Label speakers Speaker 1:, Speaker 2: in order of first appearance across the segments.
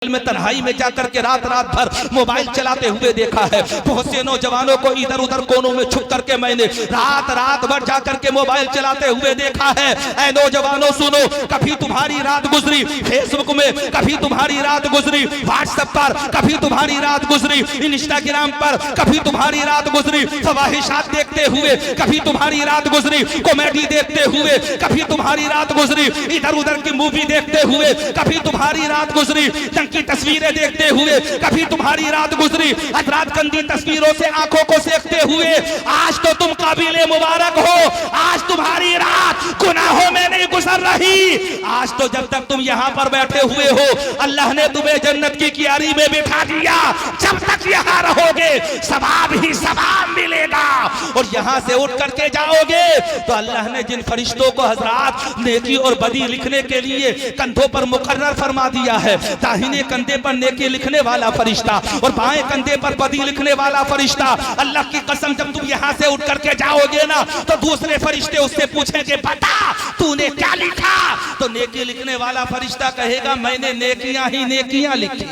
Speaker 1: में तन्हाई में जाकर के रात रात भर मोबाइल चलाते हुए देखा है। बहुत से नौजवानों को इधर उधर कोनों में छुप करके मैंने रात रात भर जाकर के मोबाइल चलाते हुए देखा है। ऐ नौजवानों सुनो, कभी तुम्हारी रात गुजरी फेसबुक में, कभी तुम्हारी रात गुजरी व्हाट्सएप पर, कभी तुम्हारी रात गुजरी इंस्टाग्राम पर, कभी तुम्हारी रात गुजरी फवाहिशात देखते हुए, कभी तुम्हारी रात गुजरी कॉमेडी देखते हुए, कभी तुम्हारी रात गुजरी इधर उधर की मूवी देखते हुए, कभी तुम्हारी रात गुजरी की तस्वीरें देखते हुए, कभी तुम्हारी रात गुजरी हजरात गंदी तस्वीरों से आंखों को सेकते हुए। आज तो तुम काबिले मुबारक हो, आज तुम्हारी रात गुनाहों में नहीं गुजर रही। आज तो जब तक तुम यहाँ पर बैठे हुए हो अल्लाह ने तुम्हें जन्नत की कियारी में बिठा दिया। जब तक यहाँ रहोगे सवाब ही सवाब मिलेगा, और यहाँ से उठ करके जाओगे तो अल्लाह ने जिन फरिश्तों को हजरात नेकी और बदी लिखने के लिए कंधों पर मुकर्रर फरमा दिया है, दाहिने कंधे पर नेकी लिखने वाला फरिश्ता और बाएं कंधे पर बदी लिखने वाला फरिश्ता, अल्लाह की कसम जब तुम यहाँ से उठ करके जाओगे ना तो दूसरे फरिश्ते उससे पूछेंगे बता तूने क्या लिखा, तो नेकी लिखने वाला फरिश्ता कहेगा मैंने नेकियां ही नेकियां लिखी।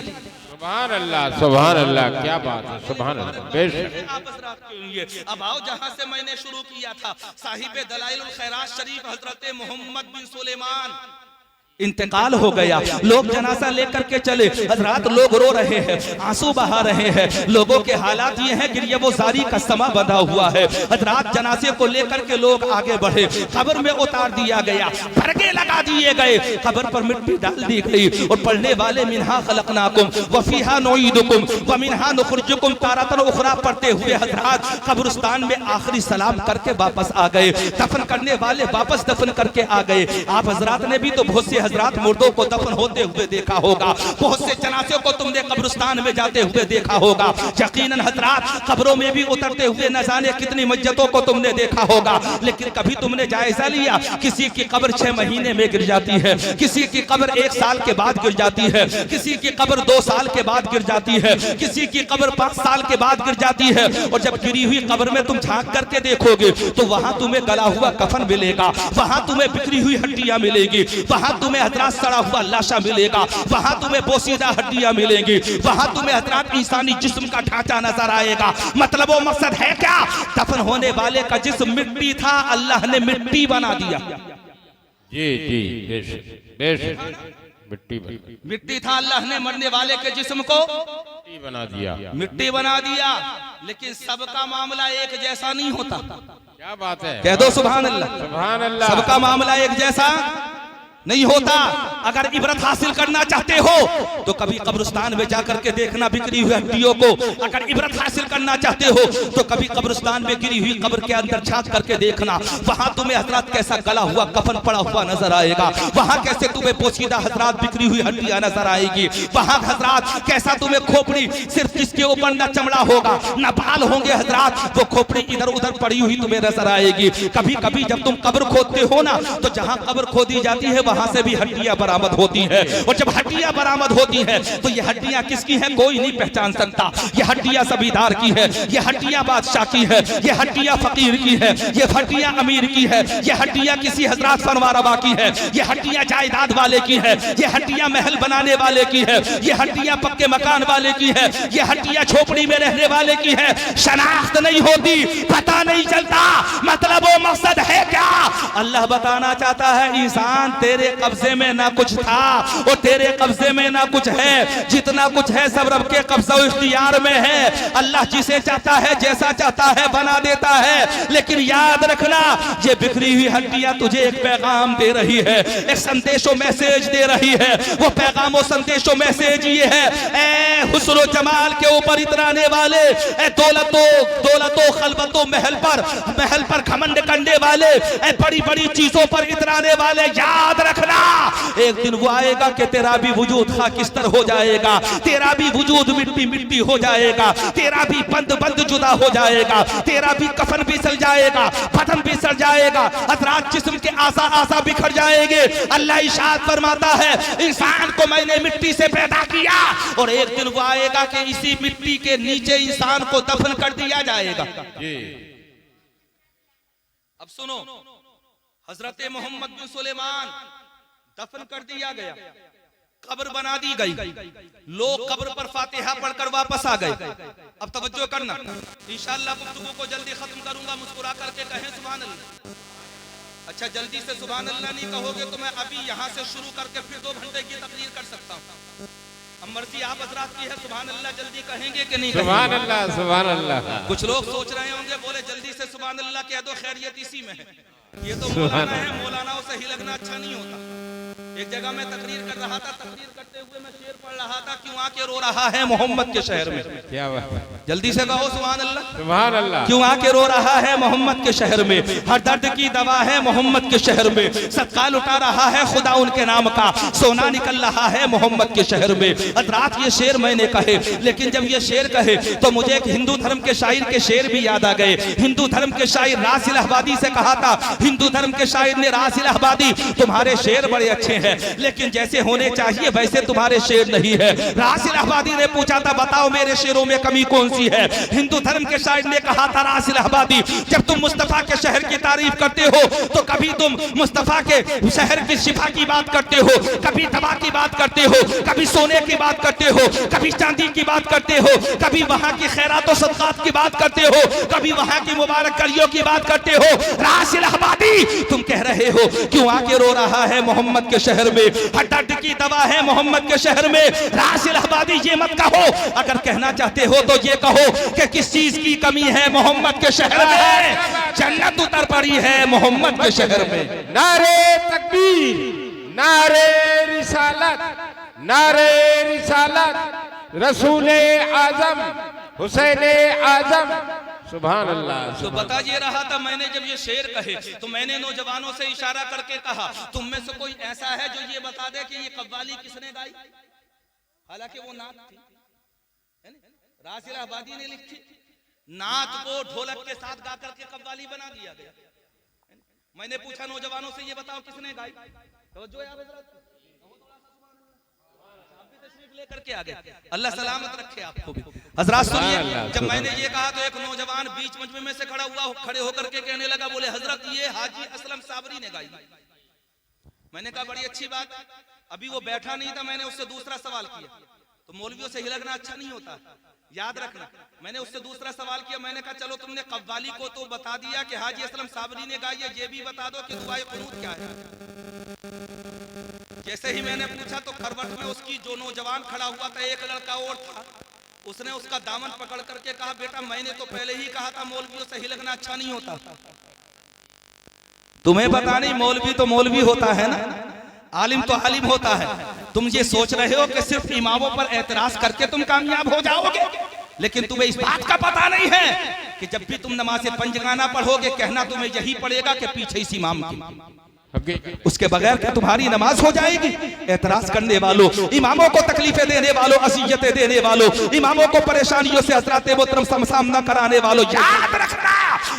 Speaker 2: सुभान अल्लाह, सुभान अल्लाह, क्या बात है, सुभान
Speaker 1: अल्लाह। अब आओ जहाँ से मैंने शुरू किया था, साहिब दलाइलुल खैरात शरीफ हजरत मोहम्मद बिन सुलेमान इंतकाल हो गया। लोग जनाजा लेकर के चले, हजरात लोग रो रहे हैं, आंसू बहा रहे हैं। लोगों के हालात ये हैं कि ये वो जारी का समा बंधा हुआ है। हजरात जनाजे को लेकर के लोग आगे बढ़े, कब्र में उतार दिया गया, फरके लगा दिए गए, कब्र पर मिट्टी डाल दी गई और पढ़ने वाले मिन्हा खलकनाकुम व फीहा नुईदुकुम व मिन्हा नुखरिजुकुम तारतन उखरा पढ़ते हुए हजरात कब्रिस्तान में आखिरी सलाम करके वापस आ गए। दफन करने वाले वापस दफन करके आ गए। आप हजरात ने भी तो बहुत से हजरात मुर्दों को दफन होते हुए देखा होगा, बहुत से जनाज़ों को तुमने कब्रिस्तान में जाते हुए देखा होगा। यकीनन हजरात कब्रों में भी उतरते हुए न जाने कितनी मस्जिदों को तुमने देखा होगा, लेकिन कभी तुमने जायजा लिया किसी की कब्र 6 महीने में गिर जाती है, किसी की कब्र 1 साल के बाद गिर जाती है, किसी की कब्र 2 साल के बाद गिर जाती है, किसी की कब्र 5 साल के बाद गिर जाती है। और जब गिरी हुई कब्र में तुम झांक करके देखोगे तो वहां तुम्हें गला हुआ कफन मिलेगा, वहां तुम्हें बिखरी हुई हड्डियां मिलेगी, वहां तुम्हें हजरात सड़ा हुआ लाशा मिलेगा, वहां तुम्हें बोसीदा हड्डियां मिलेंगी, वहां तुम्हें हजरात इंसानी जिस्म का ढांचा नजर आएगा। मतलब वो मकसद है क्या? दफन होने वाले का जिस्म मिट्टी था, अल्लाह ने मिट्टी बना दिया।
Speaker 2: जी जी
Speaker 1: मिट्टी था, अल्लाह ने मरने वाले के जिस्म को
Speaker 2: मिट्टी बना दिया,
Speaker 1: मिट्टी बना दिया। लेकिन सबका मामला एक जैसा नहीं होता।
Speaker 2: क्या बात है,
Speaker 1: कह दो सुभान अल्लाह,
Speaker 2: सुभान अल्लाह।
Speaker 1: सबका मामला एक जैसा नहीं होता। अगर इबरत हासिल करना चाहते हो तो कभी कब्रिस्तान में जाकर के देखना बिखरी हुई हड्डियों को। अगर इबरत हासिल करना चाहते हो तो कभी कब्रिस्तान में गिरी हुई कब्र के अंदर झांक करके देखना, वहां तुम्हें हजरात कैसा गला हुआ कफन पड़ा हुआ नजर आएगा, वहां कैसे तुम्हें पोशीदा हजरात बिखरी हुई हड्डियां नजर आएगी, वहां हजरात कैसा तुम्हें खोपड़ी सिर्फ किसके ऊपर न चमड़ा होगा न बाल होंगे हजरात, वो खोपड़ी इधर उधर पड़ी हुई तुम्हें नजर आएगी। कभी कभी जब तुम कब्र खोदते हो ना तो जहां कब्र खोदी जाती है वहां से भी हड्डियां बरामद होती हैं, और जब हड्डियां बरामद होती हैं तो ये हड्डियां किसकी हैं कोई नहीं पहचान सकता। ये हड्डियां जमींदार की है, ये हड्डियां बादशाह की है, ये हड्डियां फकीर की है, ये हड्डियां अमीर की है, ये हड्डियां किसी हजरात फनवारवा की है, ये हड्डियां जायदाद वाले की है, ये हड्डियां महल बनाने वाले की है, ये हड्डियां पक्के मकान वाले की है, ये हड्डियां झोपड़ी में रहने वाले की है। शनाख्त नहीं होती, पता नहीं चलता। मतलब वो मकसद है क्या? अल्लाह बताना चाहता है इंसान तेरे कब्जे में ना कुछ था और तेरे कब्जे में ना कुछ है, जितना कुछ है सब रब के कब्जा इख्तियार में है। अल्लाह जिसे चाहता है जैसा चाहता है बना देता है। लेकिन याद रखना ये बिखरी हुई हड्डियां तुझे एक पैगाम दे रही है, एक संदेशो मैसेज दे रही है। वो पैगामो संदेशो मैसेज ये है, ए हुस्न जमाल के ऊपर इतराने वाले, ए दौलतो खलबतो महल पर घमंड करने वाले, ए बड़ी बड़ी चीजों पर इतराने वाले, याद रखना एक दिन वो आएगा कि तेरा भी वजूद खाकिस्तर हो जाएगा, तेरा भी वजूद मिट्टी मिट्टी हो जाएगा, तेरा भी बंद जुदा हो जाएगा, तेरा भी कफन भी सल जाएगा, बदन भी सड़ जाएगा, हजरात जिस्म के आसा बिखर जाएंगे। अल्लाह इरशाद फरमाता है इंसान को मैंने मिट्टी से पैदा किया और एक दिन वो आएगा कि इसी मिट्टी के नीचे इंसान को दफन कर दिया जाएगा। अब सुनो, हजरत मोहम्मद बिन सुलेमान दफन कर दिया गया। कब्र बना दी गई, लोग कब्र पर फातिहा पढ़कर वापस आ गए। अब तवज्जो करना, इंशाअल्लाह गुफ्तगू को जल्दी खत्म करूंगा, मुस्कुरा करके कहें सुभान अल्लाह। अच्छा, जल्दी से सुभान अल्लाह नहीं कहोगे तो मैं अभी यहाँ से शुरू करके फिर 2 घंटे की तकरीर कर सकता हूँ। अब मर्जी आप हजरात की है, सुभान अल्लाह जल्दी कहेंगे कि नहीं?
Speaker 2: सुभान अल्लाह, सुभान अल्लाह।
Speaker 1: कुछ लोग सोच रहे होंगे बोले जल्दी से सुभान अल्लाह कह दो, खैरियत इसी में है। ये तो मौलाना है, मौलानाओं से ही लगना अच्छा नहीं होता। एक जगह मैं तकरीर कर रहा था, तकरीर करते हुए मैं शेर पढ़ रहा था, क्यों आके रो रहा है मोहम्मद के शहर में?
Speaker 2: क्या बात है,
Speaker 1: जल्दी से कहो सुभान अल्लाह।
Speaker 2: सुभान अल्लाह।
Speaker 1: क्यों आके रो रहा है मोहम्मद के शहर में? हर दर्द की दवा है मोहम्मद के शहर में। सदका लुटा रहा है खुदा उनके नाम का, सोना निकल रहा है मोहम्मद के शहर में। रात ये शेर मैंने कहे, लेकिन जब ये शेर कहे तो मुझे एक हिंदू धर्म के शायर के शेर भी याद आ गए। हिंदू धर्म के शायर रासिल अहबादी से कहा था, हिंदू धर्म के शायर ने, रासिल अहबादी तुम्हारे शेर बड़े अच्छे हैं, लेकिन जैसे होने चाहिए वैसे तुम्हारे शेर नहीं है। रासिल अहबादी ने पूछा था, बताओ मेरे शेरों में कमी कौन सी है? हिंदू धर्म के शायर ने कहा था, रासिल अहबादी जब तुम मुस्तफा के शहर की तारीफ करते हो तो कभी तुम मुस्तफा के शहर की शिफा की बात करते हो, कभी दवा की बात करते हो, कभी सोने की बात करते हो, कभी चांदी की बात करते हो, कभी वहां की खैरात और सदकात की बात करते हो, कभी वहां की मुबारक कलियों की बात करते हो। रासिल अहबादी तुम कह रहे हो क्यों आके रो रहा है मोहम्मद के शहर में? हर दर्द की दवा है मोहम्मद के शहर में। रासिल अहबादी ये मत कहो, अगर कहना चाहते हो तो ये कहो कि किस चीज की कमी है मोहम्मद के शहर में? जन्नत उतर पड़ी है मोहम्मद के शहर में।
Speaker 2: नारे तकबीर, नारे रिसालत, नारे रिसालत, रसूले आजम, हुसैने आजम। सुभान अल्लाह।
Speaker 1: तो बता ये रहा था मैंने, जब ये शेर कहे तो मैंने नौजवानों से इशारा करके कहा, तुम में से कोई ऐसा है जो ये बता दे कि ये कव्वाली किसने गाई? हालांकि वो नात थी, रासिल अहबादी ने लिखी। नात को ढोलक के साथ गा करके कव्वाली बना दिया गया। मैंने पूछा नौजवानों से, ये बताओ किसने गाई? तो जो लेकर के आ गए। अल्लाह सलामत रखे आपको भी। हजरात सुनिए, जब मैंने ये कहा तो एक नौजवान बीच मजमे में से खड़े होकर के कहने लगा, बोले हजरत ये हाजी असलम साबरी ने गाई। मैंने कहा बड़ी अच्छी बात। अभी वो बैठा नहीं था, मैंने उससे दूसरा सवाल किया। तो मौलवियों से हिलकना अच्छा नहीं होता, याद रखना। मैंने उससे दूसरा सवाल किया, मैंने कहा चलो तुमने कव्वाली को तो बता दिया कि हाजी असलम साबरी ने गाई है, ये भी बता दो कि दुआए कुनूत क्या है। जैसे ही मैंने पूछा तो खरवट में उसकी जो नौजवान खड़ा हुआ था, एक लड़का और था, उसने उसका दामन पकड़ करके कहा, बेटा मैंने तो पहले ही कहा था मौलवियों से हिलकना अच्छा नहीं होता। तुम्हें पता नहीं, मौलवी तो मौलवी होता है ना, आलिम तो आलिम होता है। तुम ये सोच रहे हो कि सिर्फ इमामों पर एतराज करके तुम कामयाब हो जाओगे, लेकिन तुम्हें इस बात का पता नहीं है कि जब भी तुम नमाज़े पंजगाना पढ़ोगे, कहना तुम्हें यही पड़ेगा कि पीछे इस इमाम की, उसके बगैर क्या तुम्हारी नमाज हो जाएगी? एतराज करने वालों, इमामों को तकलीफें देने वालों, असियतें देने वालों, इमामों को परेशानियों से हज़रात मोहतरम सामना कराने वालों, याद रखना,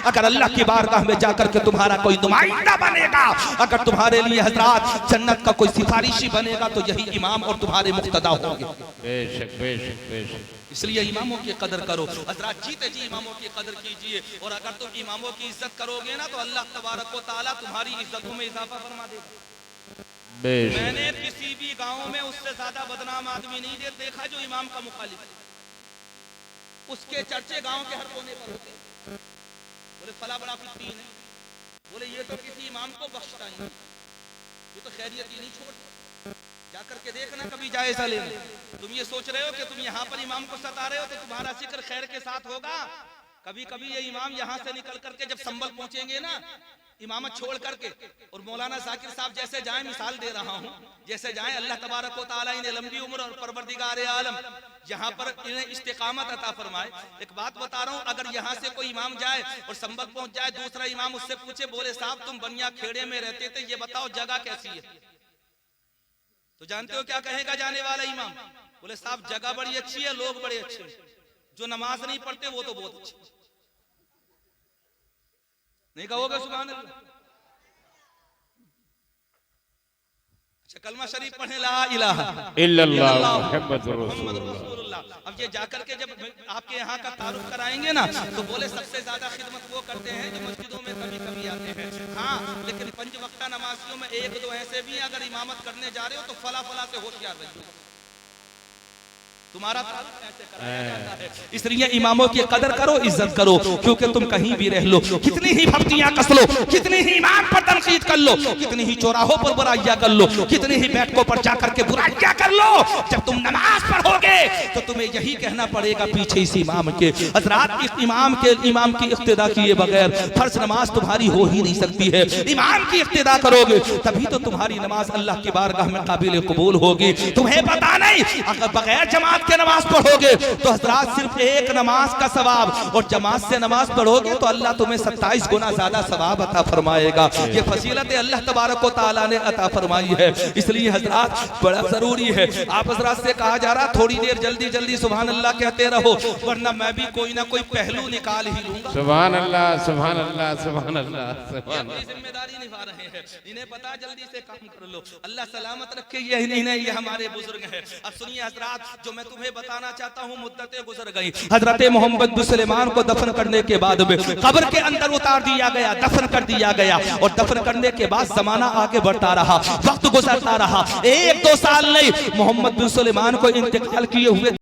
Speaker 1: अगर अल्लाह की बारगाह में जाकर के तुम्हारा कोई नुमाइंदा बनेगा, अगर तुम्हारे लिए हज़रात जन्नत का कोई सिफारिशी बनेगा, तो यही इमाम और तुम्हारे मुक्तदा होंगे।
Speaker 2: बेशक बेशक बेशक।
Speaker 1: इसलिए इमामों की कदर करो हज़रात, जीते जी इमामों की कदर कीजिए। और अगर तुम इमामों की इज्जत करोगे ना, तो अल्लाह तबारक व तआला तुम्हारी इज्जतों में इजाफा फरमा देगा। मैंने किसी भी गांव में उससे ज्यादा बदनाम आदमी नहीं देखा जो इमाम का मुखालिफ है। उसके चर्चे गांव के हर कोने पर होते। बोले फला बड़ा फित्तीन है, बोले ये तो किसी इमाम को बख्शता ही नहीं, ये तो खैरियत ही नहीं छोड़ता। जाकर के देखना, कभी जायजा लेना। तुम ये सोच रहे हो कि तुम यहाँ पर इमाम को सता रहे हो तो तुम्हारा जिक्र खैर के साथ होगा। कभी कभी ये इमाम यहाँ से निकल करके जब संभल पहुंचेंगे ना, इमामत छोड़ करके, और मौलाना जाकिर साहब जैसे जाएं, मिसाल दे रहा हूँ, जैसे जाएं, अल्लाह तबारक व तआला इन्हें लंबी उम्र और परवरदिगार आलम यहाँ पर इन्हें इस्तिकामत अता फरमाए। एक बात बता रहा हूँ, अगर यहाँ से कोई इमाम जाए और संभल पहुंच जाए, दूसरा इमाम उससे पूछे, बोले साहब तुम बनिया खेड़े में रहते थे, ये बताओ जगह कैसी है? तो जानते हो क्या कहेगा जाने वाला इमाम? बोले साहब जगह बड़ी अच्छी है, लोग बड़े अच्छे हैं, जो नमाज नहीं पढ़ते वो तो बहुत अच्छे। नहीं कहोगे सुभान अल्लाह? अच्छा कलमा शरीफ पढ़े, ला इलाहा इल्लल्लाह मुहम्मदुर रसूलुल्लाह। अब ये जाकर के जब आपके यहाँ का तारुफ कराएंगे ना तो बोले सबसे ज्यादा खिदमत वो करते हैं जो मस्जिदों में कभी कभी आते हैं। हाँ, लेकिन 5 वक्ता नमाजियों में 1-2 ऐसे भी अगर इमामत करने जा रहे हो तो फला फला से होशियार रहिए, तुम्हारा तारुफ ऐसे कराया जाता है। इसलिए इमामों की कदर करो, इज्जत करो, क्योंकि तुम कहीं भी रह लो, कितनी ही भक्तियां कस लो, कितनी ही इमाम पर तनकीद कर लो, कितनी ही चौराहों पर बुराइयां कर लो, कितनी ही बैठकों पर जाकर के बुराइयां कर लो, जब तुम नमाज पढ़ोगे तो तुम्हें यही कहना पड़ेगा पीछे इस इमाम के, हजरात इमाम की इक्तिदा किए बगैर फर्ज नमाज तुम्हारी हो ही नहीं सकती है। इमाम की इक्तिदा करोगे तभी तो तुम्हारी नमाज अल्लाह की बारगाह में काबिल कबूल होगी। तुम्हें पता नहीं, अगर बगैर जमात के नमाज पढ़ोगे तो हजरात सिर्फ एक नमाज का सवाब, और जमात से नमाज पढ़ोगे तो अल्लाह तुम्हें 27 गुना ज्यादा सवाब अता फरमाएगा। ये फजीलत अल्लाह तबारक व तआला ने अता फरमाई है। इसलिए हजरात बड़ा जरूरी है, आप हजरात से कहा जा रहा थोड़ी देर जल्दी जल्दी सुभान अल्लाह कहते रहो, वरना मैं भी कोई ना कोई पहलू निकाल ही लूंगा।
Speaker 2: सुभान अल्लाह सुभान अल्लाह सुभान अल्लाह सुभान अल्लाह।
Speaker 1: जिम्मेदारी निभा रहे हैं, इन्हें पता जल्दी से काम कर लो, अल्लाह सलामत रखे। यही नहीं, ये हमारे बुजुर्ग हैं। अब सुनिए हजरात, जो मैं तुम्हें बताना चाहता हूँ मुद्दतें गुजर गई। हजरत मोहम्मद बिन सुलेमान को दफन करने के बाद में कब्र के अंदर उतार दिया गया, दफन कर दिया गया, और दफन करने के बाद जमाना आगे बढ़ता रहा, वक्त गुजरता रहा। 1-2 साल नहीं, मोहम्मद बिन सुलेमान को इंतकाल किए हुए